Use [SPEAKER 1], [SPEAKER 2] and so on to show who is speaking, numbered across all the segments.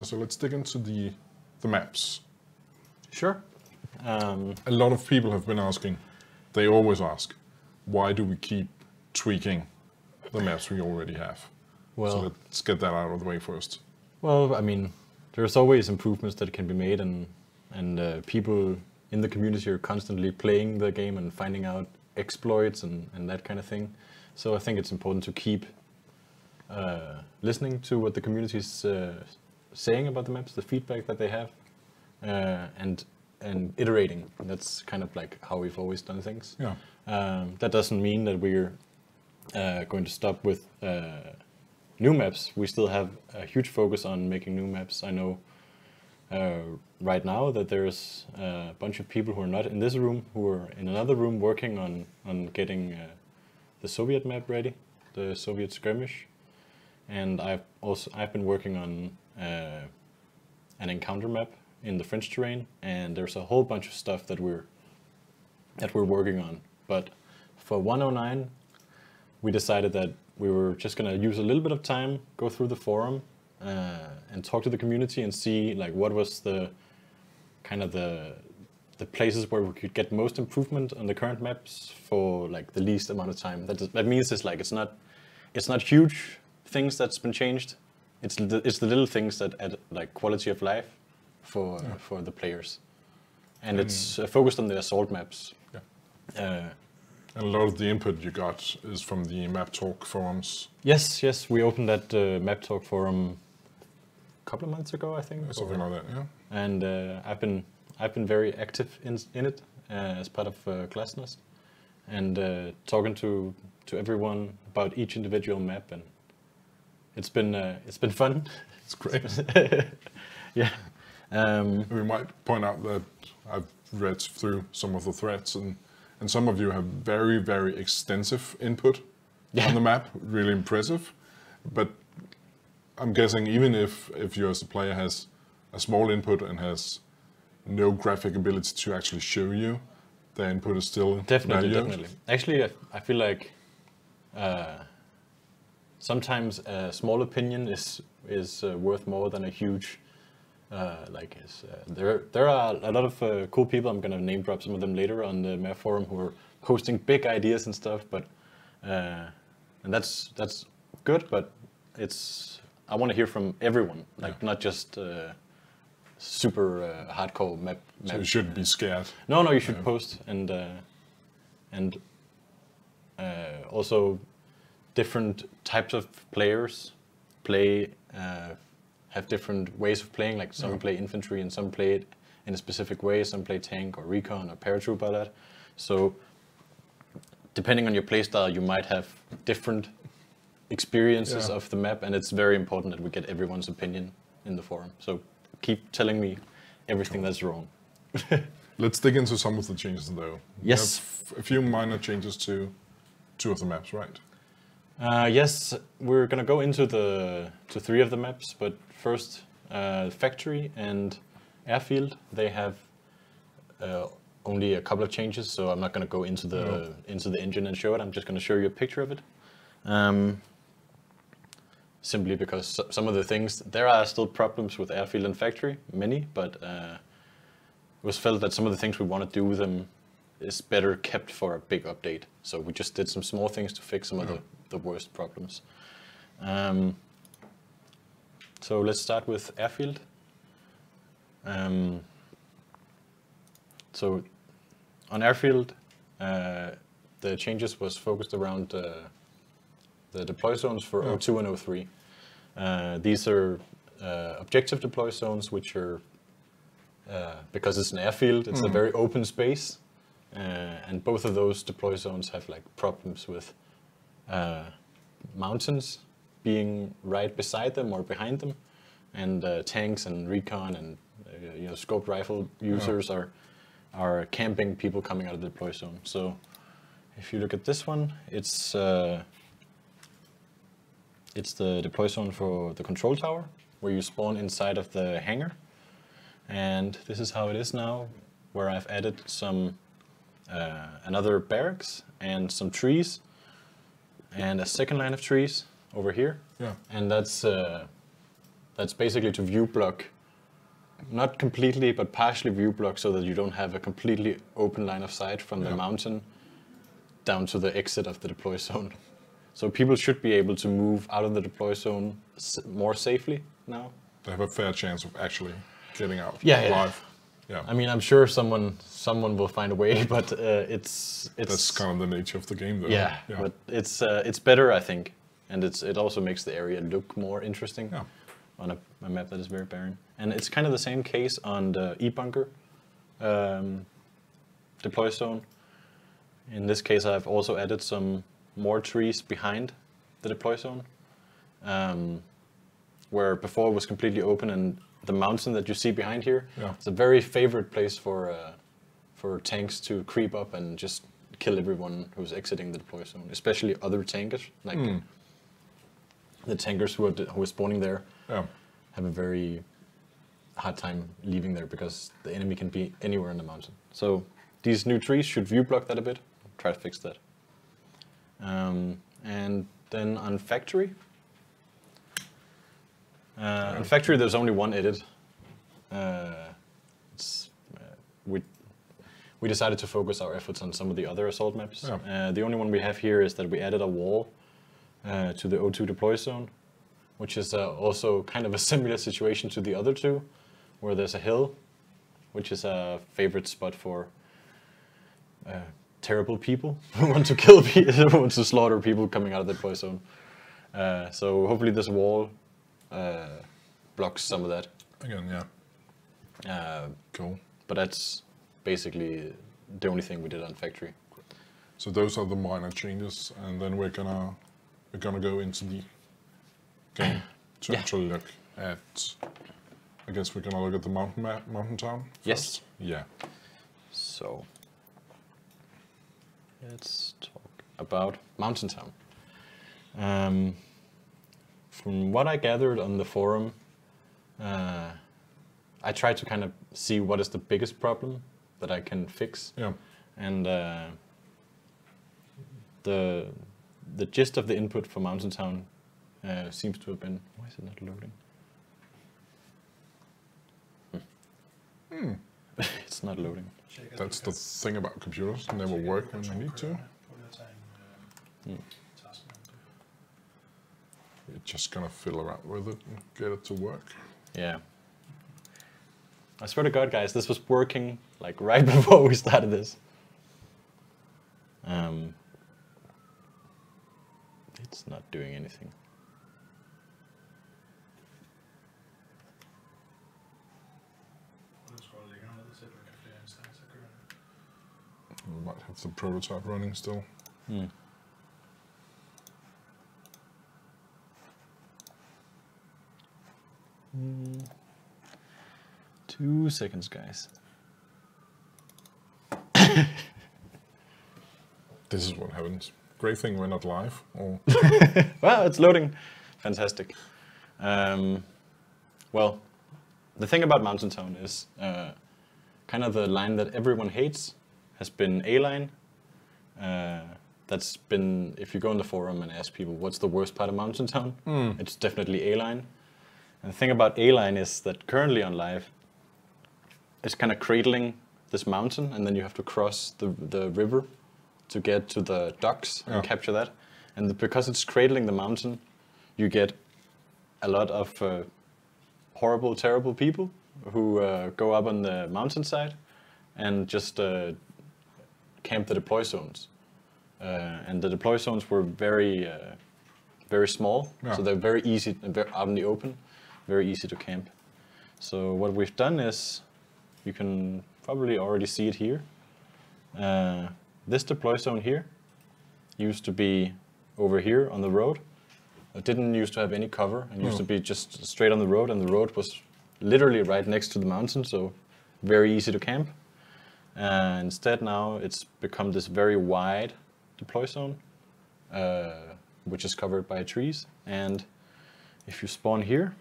[SPEAKER 1] So let's dig into the maps.
[SPEAKER 2] Sure.
[SPEAKER 1] A lot of people have been asking, they always ask, why do we keep tweaking the maps we already have?
[SPEAKER 2] Well,
[SPEAKER 1] so let's get that out of the way first.
[SPEAKER 2] Well, I mean, there's always improvements that can be made, and people in the community are constantly playing the game and finding out exploits and that kind of thing. So I think it's important to keep listening to what the community is saying about the maps, the feedback that they have, and iterating. That's kind of like how we've always done things.
[SPEAKER 1] Yeah.
[SPEAKER 2] That doesn't mean that we're going to stop with new maps. We still have a huge focus on making new maps. I know right now that there's a bunch of people who are not in this room, who are in another room working on getting the Soviet map ready, the Soviet skirmish. And I've been working on an encounter map in the French terrain, and there's a whole bunch of stuff that we're working on. But for 109, we decided that we were just gonna use a little bit of time, go through the forum, and talk to the community and see like what was the kind of the places where we could get most improvement on the current maps for like the least amount of time. That means it's like it's not huge things that's been changed. It's the little things that add like quality of life for the players, and it's focused on the assault maps.
[SPEAKER 1] Yeah. And a lot of the input you got is from the Map Talk forums.
[SPEAKER 2] Yes, we opened that Map Talk forum a couple of months ago, I think.
[SPEAKER 1] Something like that, yeah.
[SPEAKER 2] And I've been very active in it as part of Glasnost, and talking to everyone about each individual map, and it's been fun.
[SPEAKER 1] It's great.
[SPEAKER 2] Yeah.
[SPEAKER 1] We might point out that I've read through some of the threads, and some of you have very, very extensive input on the map, really impressive. But I'm guessing even if you as a player has a small input and has no graphic ability to actually show you, the input is still
[SPEAKER 2] definitely. Actually, I feel like sometimes a small opinion is worth more than a huge. There are a lot of cool people. I'm gonna name drop some of them later on the map forum who are posting big ideas and stuff. But and that's good. But I want to hear from everyone, like not just super hardcore map.
[SPEAKER 1] So you shouldn't be scared.
[SPEAKER 2] No, you should post and also different types of players have different ways of playing. Like some play infantry and some play it in a specific way. Some play tank or recon or paratrooper. That. So depending on your playstyle, you might have different experiences of the map, and it's very important that we get everyone's opinion in the forum. So keep telling me everything that's wrong.
[SPEAKER 1] Let's dig into some of the changes though.
[SPEAKER 2] Yes.
[SPEAKER 1] We have a few minor changes to two of the maps, right?
[SPEAKER 2] Yes, we're gonna go into to three of the maps, but first, Factory and Airfield, they have only a couple of changes, so I'm not gonna go into the engine and show it. I'm just gonna show you a picture of it, simply because some of the things, there are still problems with Airfield and Factory, many, but it was felt that some of the things we want to do with them is better kept for a big update. So we just did some small things to fix some of the worst problems. So let's start with Airfield. So on Airfield, the changes was focused around the deploy zones for O2 and O3. These are objective deploy zones, which are, because it's an airfield, it's a very open space. And both of those deploy zones have like problems with mountains being right beside them or behind them, and tanks and recon and scoped rifle users are camping people coming out of the deploy zone. So if you look at this one, it's the deploy zone for the control tower, where you spawn inside of the hangar, and this is how it is now, where I've added some another barracks and some trees and a second line of trees over here.
[SPEAKER 1] Yeah.
[SPEAKER 2] And that's That's basically to view block, not completely, but partially view block, so that you don't have a completely open line of sight from the mountain down to the exit of the deploy zone. So people should be able to move out of the deploy zone more safely now.
[SPEAKER 1] They have a fair chance of actually getting out
[SPEAKER 2] alive.
[SPEAKER 1] Yeah.
[SPEAKER 2] I mean, I'm sure someone will find a way, but it's
[SPEAKER 1] that's kind of the nature of the game, though.
[SPEAKER 2] Yeah, but it's better, I think, and it also makes the area look more interesting on a map that is very barren. And it's kind of the same case on the E-bunker deploy zone. In this case, I've also added some more trees behind the deploy zone, where before it was completely open, and the mountain that you see behind here, it's a very favorite place for tanks to creep up and just kill everyone who's exiting the deploy zone, especially other tankers, like the tankers who are spawning there have a very hard time leaving there because the enemy can be anywhere in the mountain. So these new trees should view block that a bit. Try to fix that. And then on Factory, in Factory there's only one edit. We decided to focus our efforts on some of the other assault maps. The only one we have here is that we added a wall to the O2 deploy zone, which is also kind of a similar situation to the other two, where there's a hill, which is a favorite spot for terrible people who want to kill people, who want to slaughter people coming out of the deploy zone. So hopefully this wall blocks some of that.
[SPEAKER 1] Again, cool.
[SPEAKER 2] But that's basically the only thing we did on Factory.
[SPEAKER 1] So those are the minor changes, and then we're gonna go into the game to actually look at. I guess we're gonna look at the mountain town first.
[SPEAKER 2] Yes.
[SPEAKER 1] Yeah.
[SPEAKER 2] So let's talk about Mountain Town. From what I gathered on the forum, I tried to kind of see what is the biggest problem that I can fix.
[SPEAKER 1] Yeah.
[SPEAKER 2] And the gist of the input for Mountain Town seems to have been. Why is it not loading? It's not loading.
[SPEAKER 1] That's the thing about computers; they never work when they need to. You're just gonna fiddle around with it and get it to work.
[SPEAKER 2] Yeah. I swear to God, guys, this was working like right before we started this. It's not doing anything.
[SPEAKER 1] We might have the prototype running still.
[SPEAKER 2] 2 seconds, guys.
[SPEAKER 1] This is what happens. Great thing we're not live. Or
[SPEAKER 2] well, it's loading. Fantastic. Well, the thing about Mountain Town is kind of the line that everyone hates has been A-line. That's been, if you go on the forum and ask people what's the worst part of Mountain Town, it's definitely A-line. And the thing about A-line is that currently on live, it's kind of cradling this mountain, and then you have to cross the river to get to the docks and capture that. And because it's cradling the mountain, you get a lot of horrible, terrible people who go up on the mountainside and just camp the deploy zones. And the deploy zones were very, very small, so they're very easy and out in the open, very easy to camp. So what we've done is, you can probably already see it here. This deploy zone here used to be over here on the road. It didn't used to have any cover and used to be just straight on the road, and the road was literally right next to the mountain, so very easy to camp. Instead now it's become this very wide deploy zone, which is covered by trees. And if you spawn here,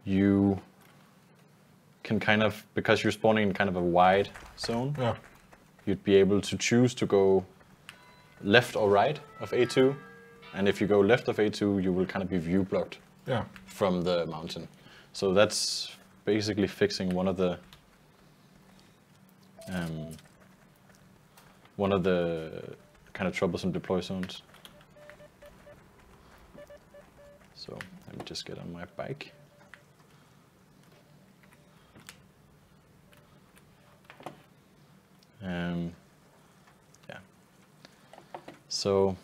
[SPEAKER 2] you can kind of, because you're spawning in kind of a wide zone, you'd be able to choose to go left or right of A2 and if you go left of A2, you will kind of be view blocked from the mountain. So that's basically fixing one of the kind of troublesome deploy zones. So let me just get on my bike. Yeah. So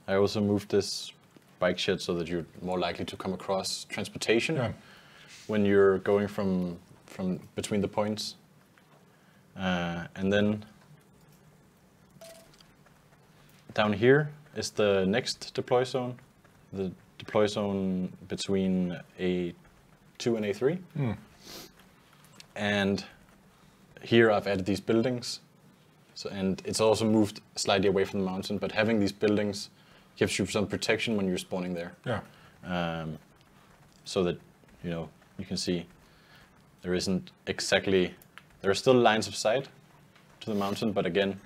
[SPEAKER 2] I also moved this bike shed so that you're more likely to come across transportation when you're going from between the points. And then down here is the next deploy zone, the deploy zone between A2 and A3. And here I've added these buildings, so, and it's also moved slightly away from the mountain, but having these buildings gives you some protection when you're spawning there. So that, you know, you can see there isn't exactly, there are still lines of sight to the mountain, but again,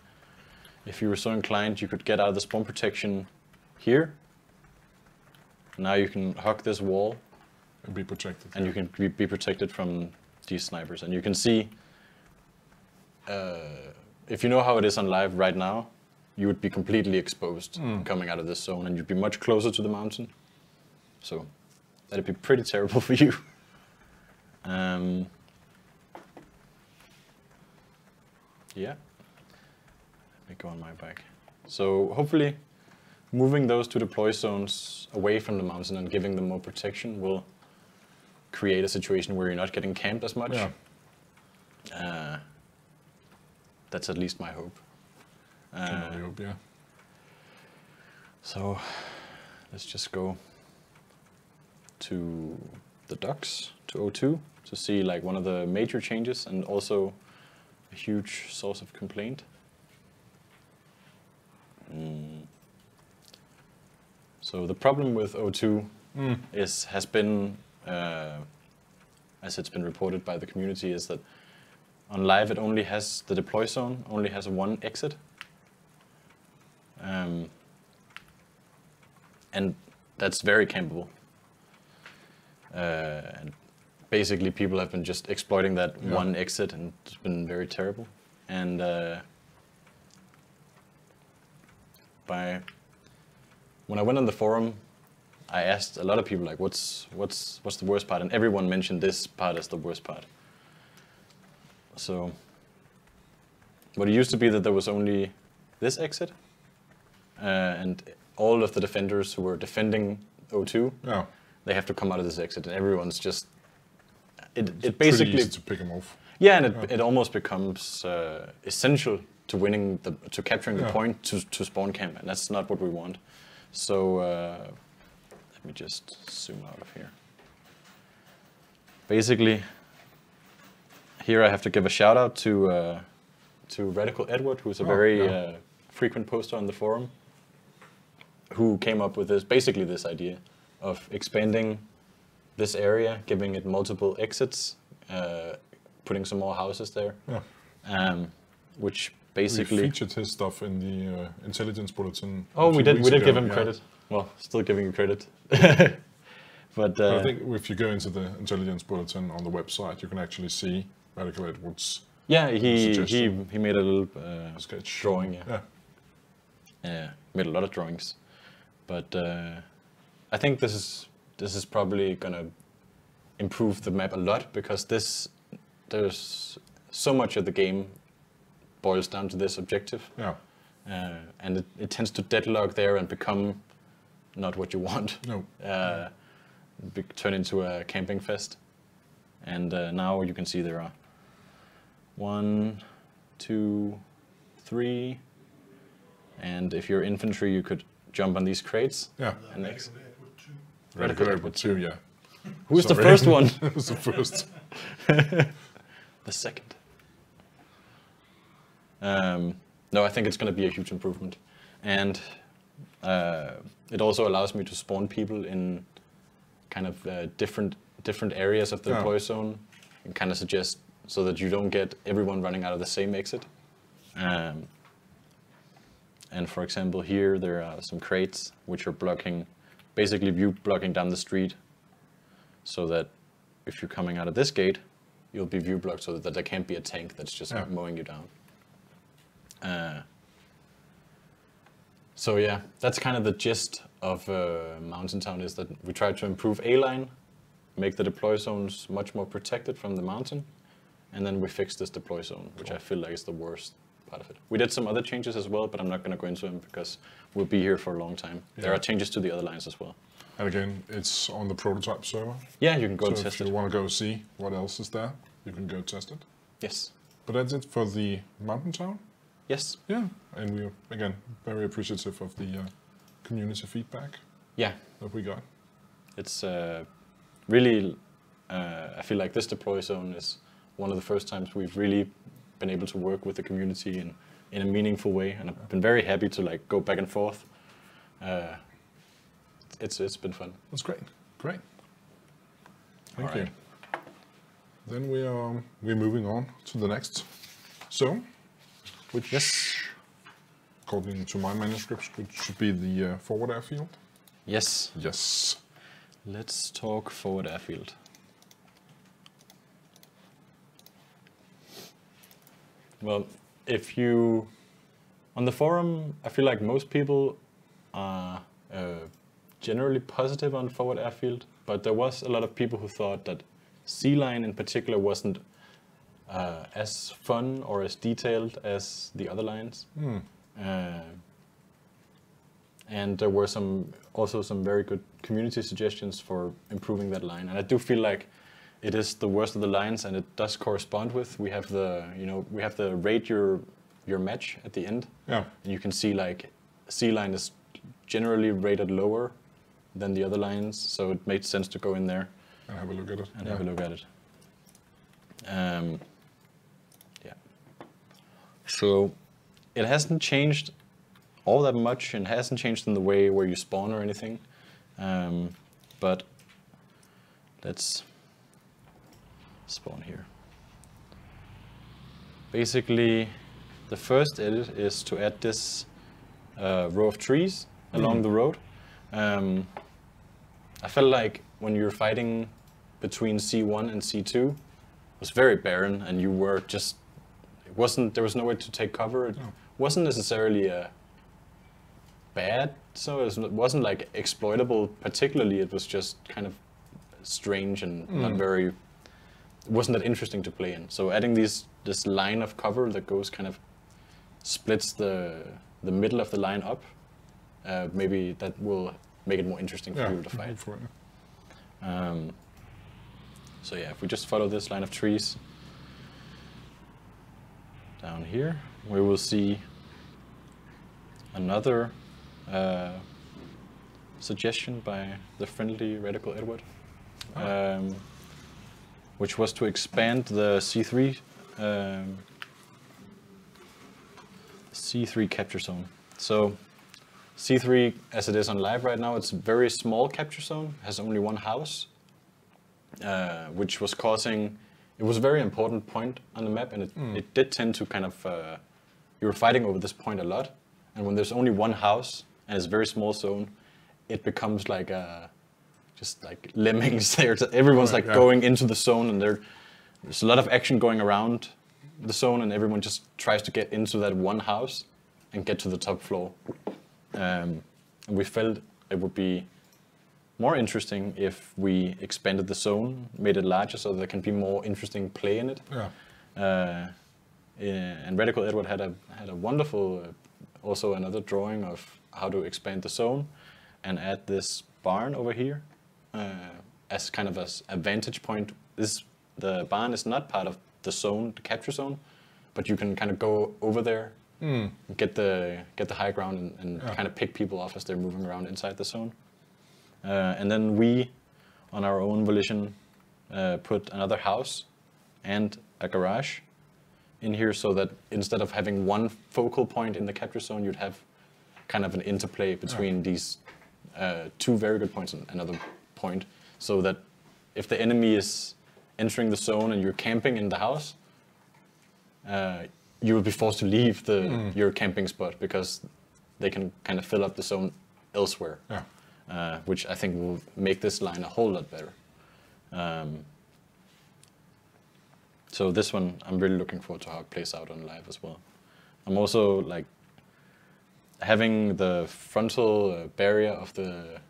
[SPEAKER 2] if you were so inclined, you could get out of the spawn protection here. Now you can hug this wall
[SPEAKER 1] and be protected.
[SPEAKER 2] And you can be protected from these snipers. And you can see, if you know how it is on live right now, you would be completely exposed coming out of this zone, and you'd be much closer to the mountain. So that'd be pretty terrible for you. Yeah, let me go on my bike. So hopefully moving those two deploy zones away from the mountain and giving them more protection will create a situation where you're not getting camped as much. That's at least my hope. So let's just go to the docks, to O2, to see like one of the major changes and also a huge source of complaint. So the problem with O2 has been, as it's been reported by the community, is that on live it only has, the deploy zone only has one exit. And that's very campable. And basically people have been just exploiting that one exit, and it's been very terrible. And when I went on the forum, I asked a lot of people like, what's the worst part? And everyone mentioned this part as the worst part. So what it used to be that there was only this exit, and all of the defenders who were defending O2, they have to come out of this exit, and everyone's just, it basically
[SPEAKER 1] pretty easy to pick them off.
[SPEAKER 2] Yeah, and it almost becomes essential to winning to capturing the point to spawn camp, and that's not what we want. So let me just zoom out of here. Basically, here I have to give a shout out to Radical Edward, who's a very frequent poster on the forum, who came up with basically this idea of expanding this area, giving it multiple exits, putting some more houses there, which basically...
[SPEAKER 1] We featured his stuff in the intelligence bulletin.
[SPEAKER 2] Oh, we did give him credit. Well, still giving him credit. But
[SPEAKER 1] I think if you go into the intelligence bulletin on the website, you can actually see Radical Edwards.
[SPEAKER 2] Yeah, he made a little
[SPEAKER 1] sketch
[SPEAKER 2] drawing. Yeah, made a lot of drawings. But I think this is probably gonna improve the map a lot, because there's so much of the game boils down to this objective. And it tends to deadlock there and become not what you want. Turn into a camping fest. And now you can see there are 1, 2, 3, and if you're infantry, you could jump on these crates. And next,
[SPEAKER 1] Radical Edward 2, yeah.
[SPEAKER 2] Who's the first one?
[SPEAKER 1] Who's the first?
[SPEAKER 2] The second. No, I think it's going to be a huge improvement, and it also allows me to spawn people in kind of different areas of the deploy zone, and kind of suggest so that you don't get everyone running out of the same exit. And for example, here there are some crates which are blocking, basically view blocking down the street, so that if you're coming out of this gate, you'll be view blocked so that there can't be a tank that's just mowing you down. So yeah, that's kind of the gist of Mountain Town, is that we try to improve A-line, make the deploy zones much more protected from the mountain, and then we fix this deploy zone, which I feel like is the worst part of it. We did some other changes as well, but I'm not going to go into them because we'll be here for a long time. Yeah. There are changes to the other lines as well.
[SPEAKER 1] And again, it's on the prototype server.
[SPEAKER 2] Yeah, you can go and test it.
[SPEAKER 1] If you want to go see what else is there, you can go test it.
[SPEAKER 2] Yes.
[SPEAKER 1] But that's it for the Mountain Town?
[SPEAKER 2] Yes.
[SPEAKER 1] Yeah, and we're, again, very appreciative of the community feedback that we got.
[SPEAKER 2] It's really, I feel like this deploy zone is one of the first times we've really been able to work with the community in a meaningful way, and I've been very happy to like go back and forth. It's been fun.
[SPEAKER 1] That's great. Great. Thank you. Then we're moving on to the next zone, which according to my manuscripts, which should be the forward airfield.
[SPEAKER 2] Yes.
[SPEAKER 1] Yes.
[SPEAKER 2] Let's talk forward airfield. Well, if you, on the forum, I feel like most people are generally positive on forward airfield, but there was a lot of people who thought that C-line in particular wasn't as fun or as detailed as the other lines. And there were also some very good community suggestions for improving that line. And I do feel like it is the worst of the lines, and it does correspond with. We have the rate your match at the end.
[SPEAKER 1] Yeah.
[SPEAKER 2] And you can see like C-line is generally rated lower than the other lines, so it made sense to go in there
[SPEAKER 1] and have a look at it.
[SPEAKER 2] And have a look at it. Yeah. So it hasn't changed all that much, and hasn't changed in the way where you spawn or anything. But let's spawn here. Basically, the first edit is to add this row of trees along the road. I felt like when you're fighting between C1 and C2, it was very barren, and you were just, there was nowhere to take cover. It wasn't necessarily bad, so it wasn't like exploitable particularly. It was just kind of strange and not very, it wasn't that interesting to play in. So adding this line of cover that goes kind of splits the middle of the line up, maybe that will make it more interesting for people to fight. So yeah, if we just follow this line of trees down here, we will see another suggestion by the friendly Radical Edward, which was to expand the C3 capture zone. So C3, as it is on live right now, it's a very small capture zone, has only one house, which was causing, it was a very important point on the map, and it did tend to kind of, you were fighting over this point a lot, and when there's only one house and it's a very small zone, it becomes like just like lemmings there. Everyone's going into the zone, and there's a lot of action going around the zone, and everyone just tries to get into that one house and get to the top floor. And we felt it would be more interesting if we expanded the zone, made it larger so there can be more interesting play in it. And Radical Edward had a wonderful, also another drawing of how to expand the zone and add this barn over here as kind of a vantage point. The barn is not part of the zone, the capture zone, but you can kind of go over there, get the high ground, and kind of pick people off as they're moving around inside the zone. And then we, on our own volition, put another house and a garage in here, so that instead of having one focal point in the capture zone, you'd have kind of an interplay between these two very good points and another point, so that if the enemy is entering the zone and you're camping in the house, you will be forced to leave your camping spot, because they can kind of fill up the zone elsewhere, which I think will make this line a whole lot better. So this one, I'm really looking forward to how it plays out on live as well. I'm also like having the frontal barrier of the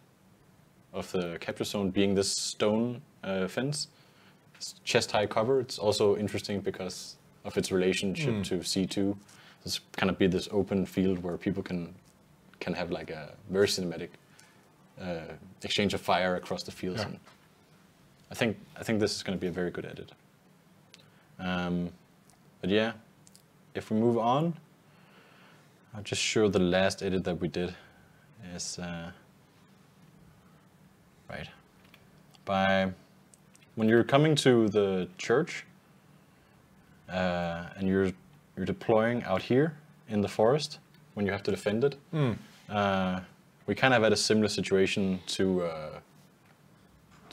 [SPEAKER 2] capture zone being this stone fence, chest high cover. It's also interesting because of its relationship to C2. It's kind of be this open field where people can have like a very cinematic exchange of fire across the fields. And I think this is going to be a very good edit. But yeah, if we move on, I'll just show the last edit that we did is when you're coming to the church and you're deploying out here in the forest when you have to defend it. We kind of had a similar situation to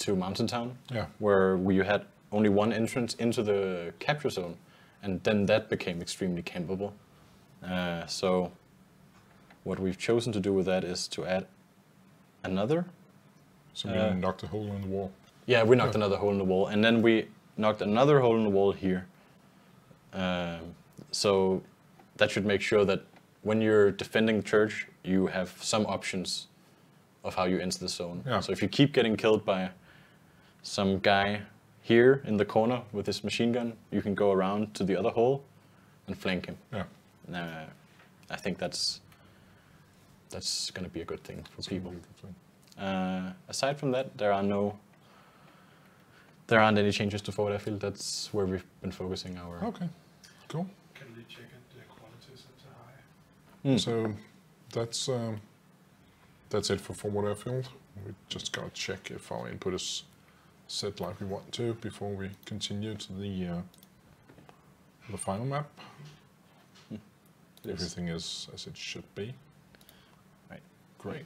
[SPEAKER 2] Mountain Town, where you had only one entrance into the capture zone, and then that became extremely campable. So what we've chosen to do with that is to add another.
[SPEAKER 1] So we knocked a hole in the wall.
[SPEAKER 2] Yeah, we knocked another hole in the wall, and then we knocked another hole in the wall here. So that should make sure that when you're defending the church, you have some options of how you enter the zone. So if you keep getting killed by some guy here in the corner with his machine gun, you can go around to the other hole and flank him. I think that's going to be a good thing for people. Aside from that, there aren't any changes to forward airfield. That's where we've been focusing our.
[SPEAKER 1] Okay, cool.
[SPEAKER 3] Can we check it? The quality is high.
[SPEAKER 1] So that's it for forward airfield. We just gotta check if our input is set like we want to before we continue to the final map. Everything is as it should be.
[SPEAKER 2] Right.
[SPEAKER 1] Great.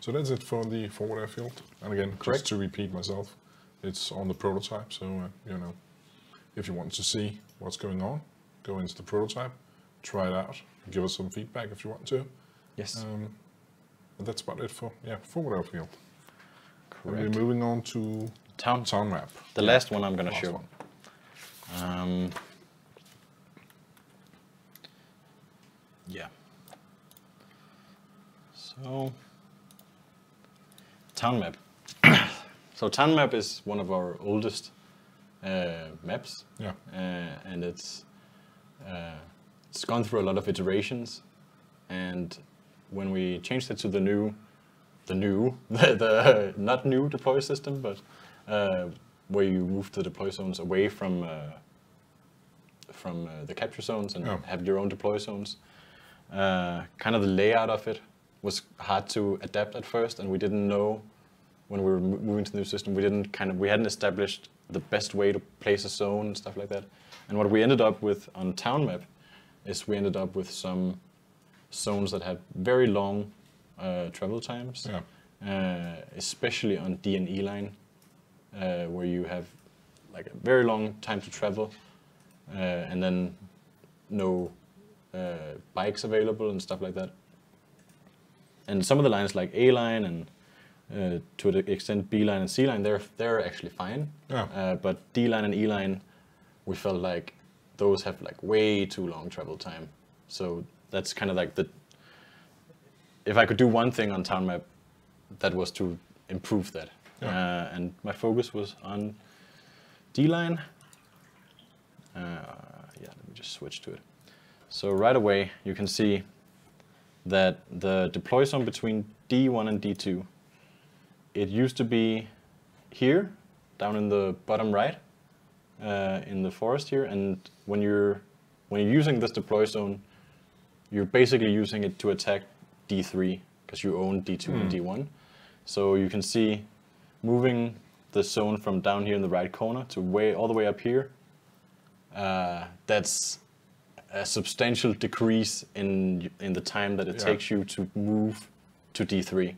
[SPEAKER 1] So that's it for the forward airfield. And again, just to repeat myself, it's on the prototype. So you know, if you want to see what's going on, go into the prototype, try it out, give us some feedback if you want to.
[SPEAKER 2] Yes.
[SPEAKER 1] And that's about it for forward airfield.
[SPEAKER 2] Correct.
[SPEAKER 1] And we're moving on to town map.
[SPEAKER 2] The last one I'm going to show. So town map. So town map is one of our oldest maps. And it's gone through a lot of iterations. And when we changed it to the not new deploy system, but where you move the deploy zones away from the capture zones and have your own deploy zones. Kind of the layout of it was hard to adapt at first, and we didn't know when we were moving to the new system. We hadn't established the best way to place a zone and stuff like that. And what we ended up with on town map is we ended up with some zones that had very long travel times, especially on D and E line, where you have like a very long time to travel, and then no bikes available and stuff like that. And some of the lines like A line and to the extent B line and C line, they're actually fine. But D line and E line, we felt like those have like way too long travel time. So that's kind of like if I could do one thing on town map, that was to improve that. And my focus was on D line. Let me just switch to it. So right away, you can see that the deploy zone between D1 and D2, it used to be here, down in the bottom right, in the forest here. And when you're using this deploy zone, you're basically using it to attack D3 because you own D2 and D1. So you can see moving the zone from down here in the right corner to all the way up here. That's a substantial decrease in the time that it takes you to move to D3.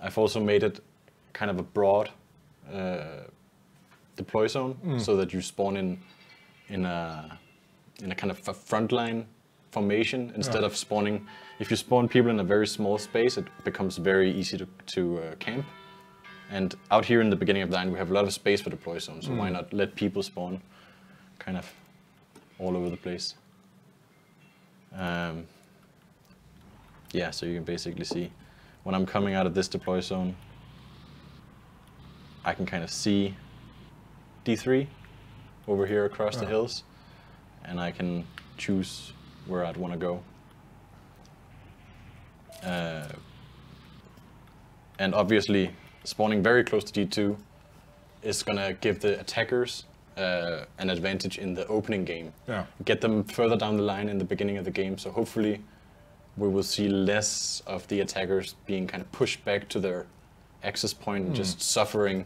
[SPEAKER 2] I've also made it kind of a broad deploy zone so that you spawn in a kind of a frontline formation instead of spawning. If you spawn people in a very small space, it becomes very easy to camp. And out here in the beginning of the line, we have a lot of space for deploy zones, so why not let people spawn kind of all over the place. Yeah, so you can basically see when I'm coming out of this deploy zone, I can kind of see D3 over here across the hills, and I can choose where I'd want to go. And obviously, spawning very close to D2 is going to give the attackers an advantage in the opening game.
[SPEAKER 1] Yeah.
[SPEAKER 2] Get them further down the line in the beginning of the game, so hopefully we will see less of the attackers being kind of pushed back to their access point and just suffering.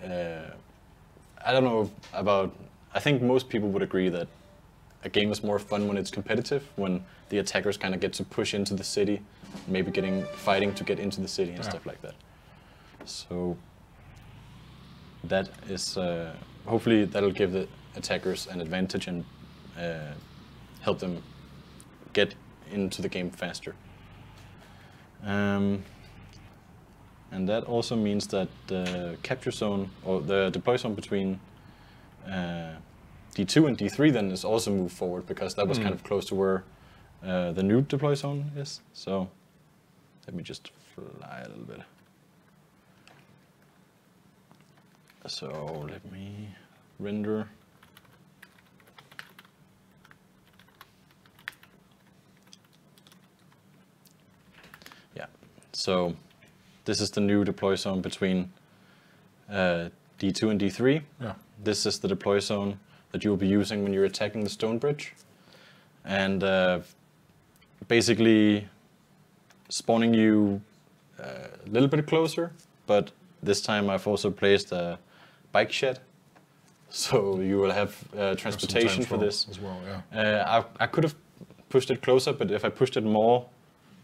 [SPEAKER 2] I don't know about, I think most people would agree that a game is more fun when it's competitive, when the attackers kind of get to push into the city, maybe fighting to get into the city and stuff like that. So that is, hopefully that'll give the attackers an advantage and help them get into the game faster. And that also means that the capture zone, or the deploy zone between D2 and D3 then is also moved forward, because that was kind of close to where the new deploy zone is. So let me just fly a little bit. So let me render. Yeah, so this is the new deploy zone between D2 and D3.
[SPEAKER 1] Yeah.
[SPEAKER 2] This is the deploy zone that you'll be using when you're attacking the stone bridge. And basically spawning you a little bit closer, but this time I've also placed a bike shed, so you will have transportation for this
[SPEAKER 1] as well. Yeah.
[SPEAKER 2] I could have pushed it closer, but if I pushed it more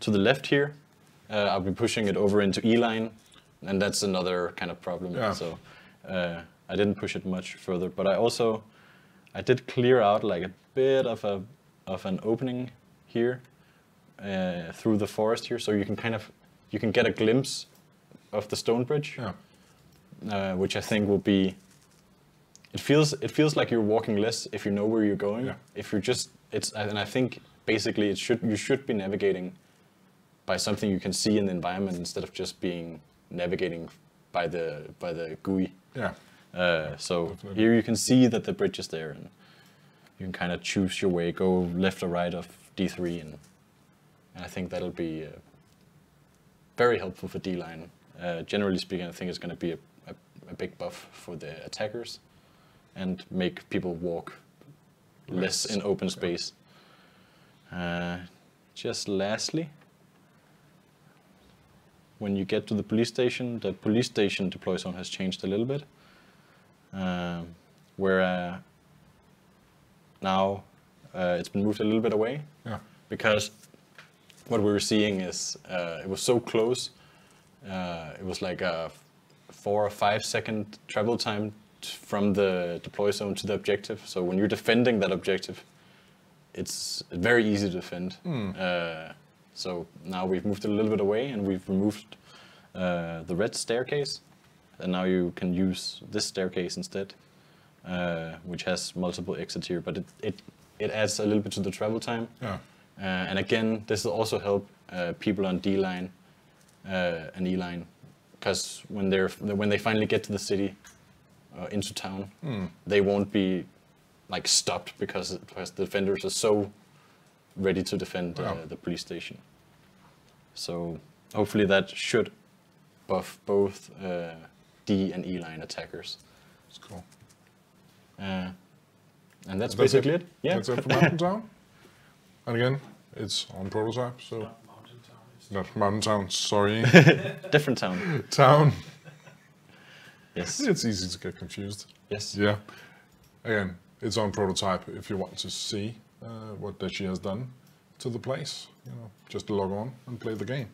[SPEAKER 2] to the left here, I'll be pushing it over into E-line, and that's another kind of problem.
[SPEAKER 1] Yeah.
[SPEAKER 2] So I didn't push it much further, but I did clear out like a bit of an opening here through the forest here, so you can get a glimpse of the stone bridge.
[SPEAKER 1] Yeah.
[SPEAKER 2] Which I think will be. It feels like you're walking less if you know where you're going.
[SPEAKER 1] Yeah.
[SPEAKER 2] If you're just, and I think basically you should be navigating by something you can see in the environment instead of just navigating by the GUI.
[SPEAKER 1] Yeah.
[SPEAKER 2] So
[SPEAKER 1] Definitely.
[SPEAKER 2] here you can see that the bridge is there, and you can kind of choose your way, go left or right of D3, and I think that'll be very helpful for D-line. Generally speaking, I think it's going to be a big buff for the attackers and make people walk less in open space. Just lastly, when you get to the police station deploy zone has changed a little bit, where now it's been moved a little bit away, because what we were seeing is it was so close. It was like a 4 or 5 second travel time from the deploy zone to the objective. So when you're defending that objective, it's very easy to defend. So now we've moved it a little bit away, and we've removed the red staircase, and now you can use this staircase instead, which has multiple exits here, but it adds a little bit to the travel time.
[SPEAKER 1] Yeah.
[SPEAKER 2] And again, this will also help people on D-line and E-line, because when they finally get to the city, into town, they won't be like stopped because the defenders are so ready to defend the police station. So hopefully that should buff both D and E-line attackers.
[SPEAKER 1] That's cool.
[SPEAKER 2] And that's basically it. Yeah.
[SPEAKER 1] That's it for Mountain Town. And again, it's on prototype, so
[SPEAKER 3] Mountain Town. It's
[SPEAKER 1] not Mountain Town. Sorry,
[SPEAKER 2] Different town.
[SPEAKER 1] town.
[SPEAKER 2] Yes.
[SPEAKER 1] It's easy to get confused.
[SPEAKER 2] Yes.
[SPEAKER 1] Yeah. Again, it's on prototype. If you want to see what Deshi has done to the place, just log on and play the game.